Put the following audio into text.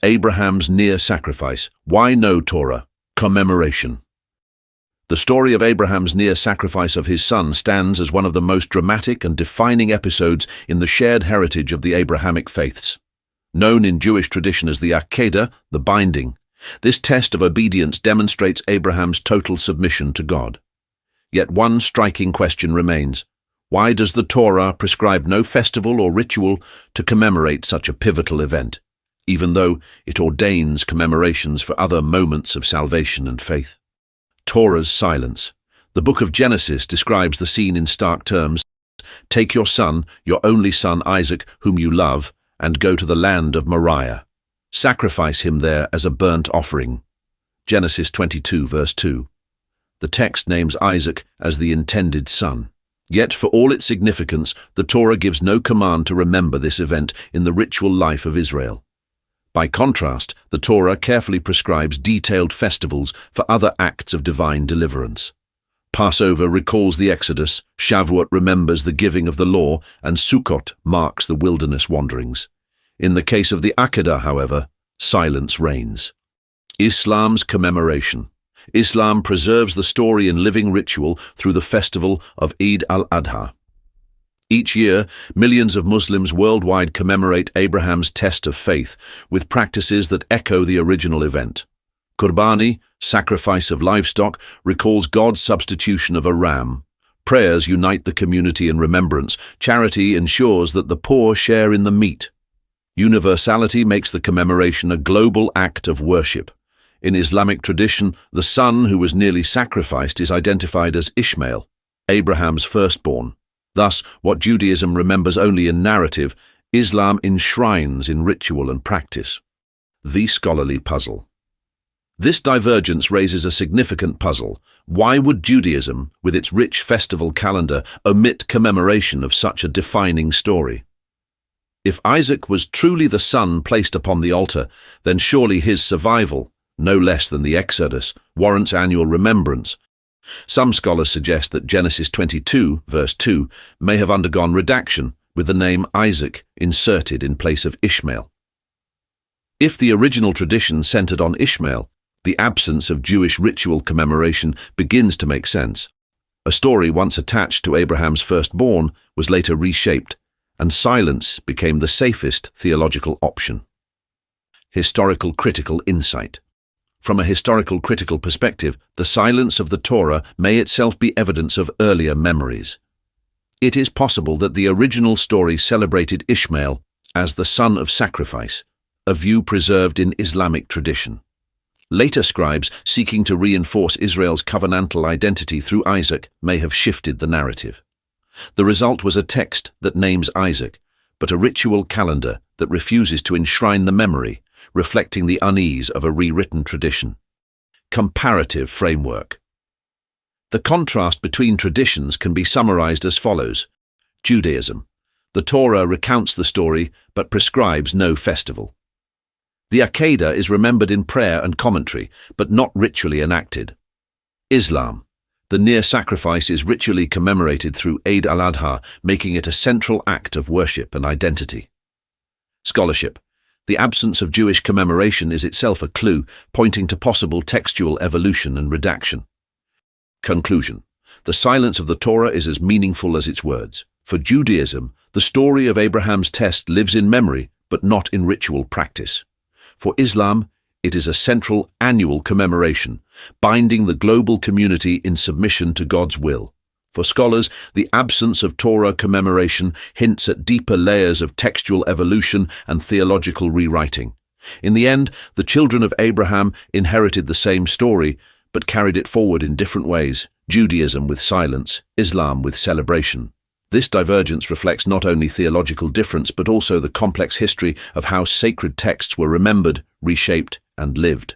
Abraham's near sacrifice. Why no Torah? Commemoration. The story of Abraham's near sacrifice of his son stands as one of the most dramatic and defining episodes in the shared heritage of the Abrahamic faiths. Known in Jewish tradition as the Akedah, the binding, this test of obedience demonstrates Abraham's total submission to God. Yet one striking question remains. Why does the Torah prescribe no festival or ritual to commemorate such a pivotal event, even though it ordains commemorations for other moments of salvation and faith? Torah's silence. The book of Genesis describes the scene in stark terms. Take your son, your only son Isaac, whom you love, and go to the land of Moriah. Sacrifice him there as a burnt offering. Genesis 22, verse 2. The text names Isaac as the intended son. Yet, for all its significance, the Torah gives no command to remember this event in the ritual life of Israel. By contrast, the Torah carefully prescribes detailed festivals for other acts of divine deliverance. Passover recalls the Exodus, Shavuot remembers the giving of the law, and Sukkot marks the wilderness wanderings. In the case of the Akedah, however, silence reigns. Islam's commemoration. Islam preserves the story in living ritual through the festival of Eid al-Adha. Each year, millions of Muslims worldwide commemorate Abraham's test of faith with practices that echo the original event. Qurbani, sacrifice of livestock, recalls God's substitution of a ram. Prayers unite the community in remembrance. Charity ensures that the poor share in the meat. Universality makes the commemoration a global act of worship. In Islamic tradition, the son who was nearly sacrificed is identified as Ishmael, Abraham's firstborn. Thus, what Judaism remembers only in narrative, Islam enshrines in ritual and practice. The scholarly puzzle. This divergence raises a significant puzzle. Why would Judaism, with its rich festival calendar, omit commemoration of such a defining story? If Isaac was truly the son placed upon the altar, then surely his survival, no less than the Exodus, warrants annual remembrance. Some scholars suggest that Genesis 22, verse 2, may have undergone redaction, with the name Isaac inserted in place of Ishmael. If the original tradition centered on Ishmael, the absence of Jewish ritual commemoration begins to make sense. A story once attached to Abraham's firstborn was later reshaped, and silence became the safest theological option. Historical critical insight. From a historical critical perspective, the silence of the Torah may itself be evidence of earlier memories. It is possible that the original story celebrated Ishmael as the son of sacrifice, a view preserved in Islamic tradition. Later scribes seeking to reinforce Israel's covenantal identity through Isaac may have shifted the narrative. The result was a text that names Isaac, but a ritual calendar that refuses to enshrine the memory, reflecting the unease of a rewritten tradition. Comparative framework. The contrast between traditions can be summarized as follows. Judaism. The Torah recounts the story, but prescribes no festival. The Akedah is remembered in prayer and commentary, but not ritually enacted. Islam. The near sacrifice is ritually commemorated through Eid al-Adha, making it a central act of worship and identity. Scholarship. The absence of Jewish commemoration is itself a clue, pointing to possible textual evolution and redaction. Conclusion. The silence of the Torah is as meaningful as its words. For Judaism, the story of Abraham's test lives in memory, but not in ritual practice. For Islam, it is a central annual commemoration, binding the global community in submission to God's will. For scholars, the absence of Torah commemoration hints at deeper layers of textual evolution and theological rewriting. In the end, the children of Abraham inherited the same story, but carried it forward in different ways, Judaism with silence, Islam with celebration. This divergence reflects not only theological difference, but also the complex history of how sacred texts were remembered, reshaped, and lived.